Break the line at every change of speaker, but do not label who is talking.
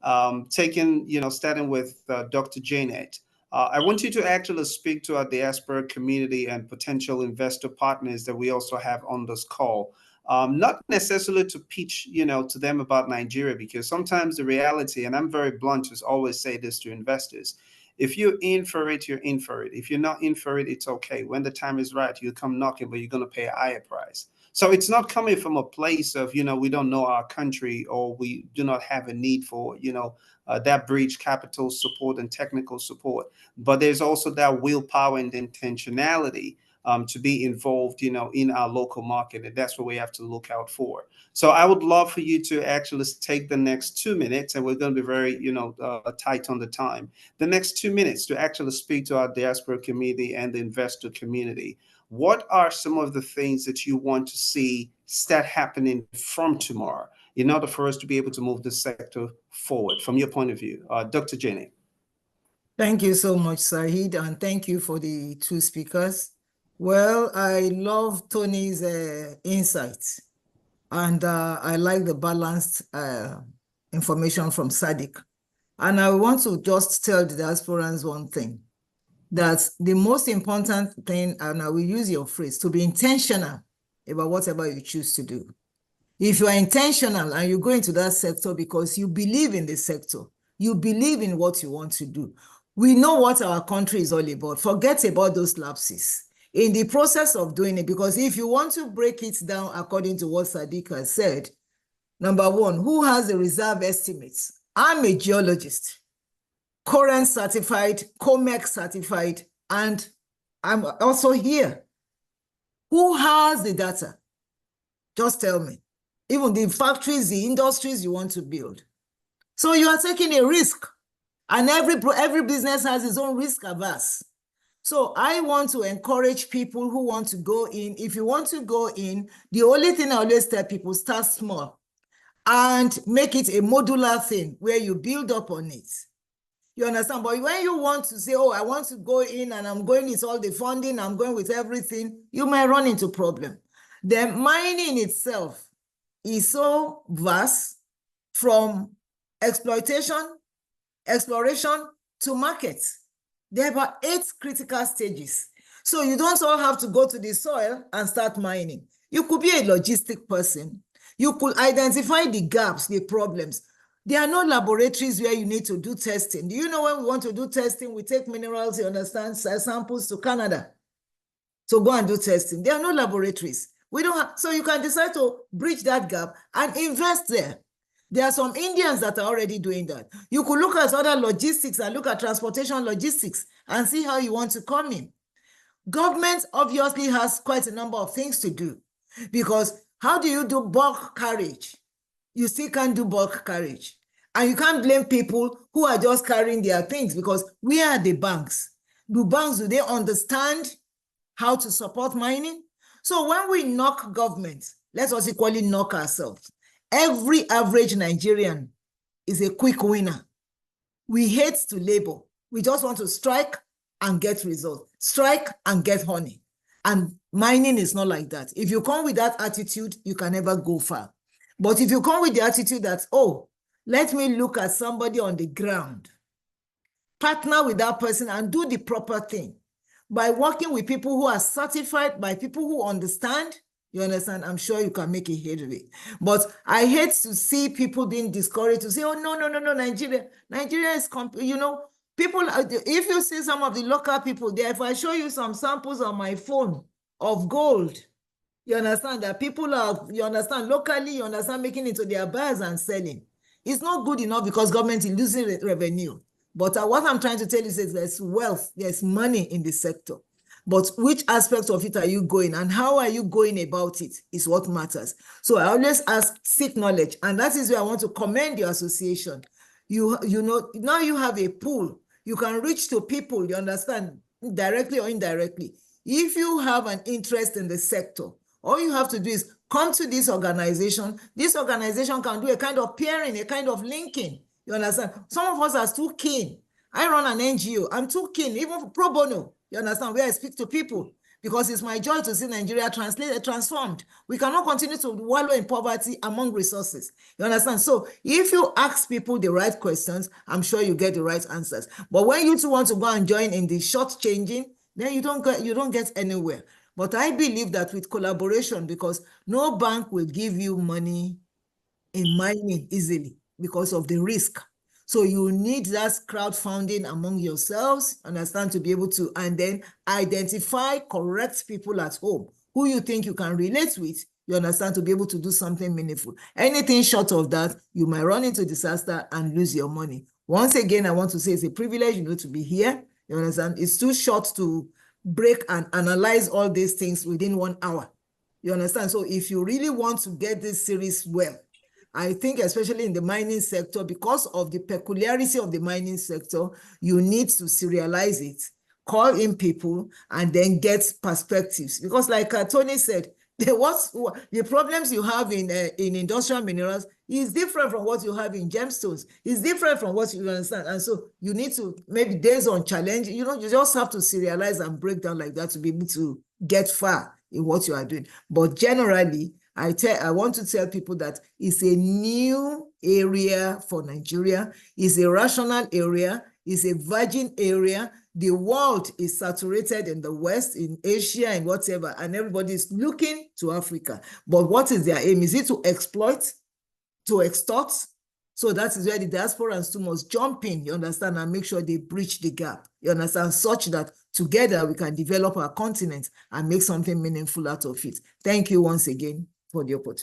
Starting with Dr. Janet. I want you to actually speak to our diaspora community and potential investor partners that we also have on this call. Not necessarily to pitch, to them about Nigeria, because sometimes the reality, and I'm very blunt to always say this to investors, if you're in for it, you're in for it. If you're not in for it, it's okay. When the time is right, you come knocking, but you're going to pay a higher price. So it's not coming from a place of, we don't know our country, or we do not have a need for, that bridge capital support and technical support. But there's also that willpower and intentionality to be involved, in our local market. And that's what we have to look out for. So I would love for you to actually take the next 2 minutes, and we're going to be very, tight on the time. The next 2 minutes to actually speak to our diaspora community and the investor community. What are some of the things that you want to see start happening from tomorrow in order for us to be able to move the sector forward from your point of view? Dr. Jenny.
Thank you so much, Saheed, and thank you for the two speakers. Well, I love Tony's insights, and I like the balanced information from Sadiq. And I want to just tell the diasporans one thing, that the most important thing, and I will use your phrase, to be intentional about whatever you choose to do. If you are intentional and you go into that sector because you believe in the sector, you believe in what you want to do. We know what our country is all about. Forget about those lapses. In the process of doing it, because if you want to break it down according to what Sadiq has said, number one, who has the reserve estimates? I'm a geologist, current certified, COMEX certified, and I'm also here. Who has the data? Just tell me. Even the factories, the industries you want to build. So you are taking a risk, and every business has its own risk averse. So I want to encourage people who want to go in. If you want to go in, the only thing I always tell people, start small and make it a modular thing where you build up on it. You understand? But when you want to say, oh, I want to go in and I'm going with all the funding, I'm going with everything, you might run into problem. The mining itself is so vast, from exploration to markets. There are about 8 critical stages. So you don't all have to go to the soil and start mining. You could be a logistic person. You could identify the gaps, the problems. There are no laboratories where you need to do testing. Do you know when we want to do testing, we take minerals, you understand, samples to Canada to go and do testing. There are no laboratories. We don't have, so you can decide to bridge that gap and invest there. There are some Indians that are already doing that. You could look at other logistics and look at transportation logistics and see how you want to come in. Government obviously has quite a number of things to do, because how do you do bulk carriage? You still can't do bulk carriage. And you can't blame people who are just carrying their things, because we are the banks. Do they understand how to support mining? So when we knock government, let us equally knock ourselves. Every average Nigerian is a quick winner. We hate to labor. We just want to strike and get results. Strike and get honey. And mining is not like that. If you come with that attitude, you can never go far. But if you come with the attitude that, oh, let me look at somebody on the ground, partner with that person and do the proper thing by working with people who are certified, by people who understand. You understand? I'm sure you can make a headway. But I hate to see people being discouraged to say, oh, no, Nigeria is, people, if you see some of the local people there, if I show you some samples on my phone of gold, you understand that people are, you understand, locally, you understand, making it to their bars and selling. It's not good enough because government is losing revenue. But what I'm trying to tell you is there's wealth, there's money in the sector. But which aspect of it are you going, and how are you going about it is what matters. So I always seek knowledge, and that is where I want to commend your association. You know, now you have a pool. You can reach to people, you understand, directly or indirectly. If you have an interest in the sector, all you have to do is come to this organization. This organization can do a kind of peering, a kind of linking. You understand? Some of us are too keen. I run an NGO. I'm too keen, even pro bono. You understand? Where I speak to people. because it's my joy to see Nigeria transformed. We cannot continue to wallow in poverty among resources. You understand? So if you ask people the right questions, I'm sure you get the right answers. But when you two want to go and join in the short changing, then you don't get anywhere. But I believe that with collaboration, because no bank will give you money in mining easily because of the risk. So you need that crowdfunding among yourselves, understand, to be able to, and then identify correct people at home who you think you can relate with, you understand, to be able to do something meaningful. Anything short of that, you might run into disaster and lose your money. Once again, I want to say it's a privilege, to be here. You understand? It's too short to break and analyze all these things within 1 hour. You understand? So if you really want to get this series well, I think especially in the mining sector, because of the peculiarity of the mining sector, you need to serialize it, call in people, and then get perspectives. Because like Tony said, the problems you have in industrial minerals is different from what you have in gemstones. It's different from what you understand. And so you need to, maybe based on challenge, you just have to serialize and break down like that to be able to get far in what you are doing. But generally, I want to tell people that it's a new area for Nigeria. It's a rational area. It's a virgin area. The world is saturated in the West, in Asia, and whatever, and everybody is looking to Africa. But what is their aim? Is it to exploit, to extort? So that is where the diasporans too must jump in, you understand, and make sure they bridge the gap, you understand, such that together we can develop our continent and make something meaningful out of it. Thank you once again for the opportunity.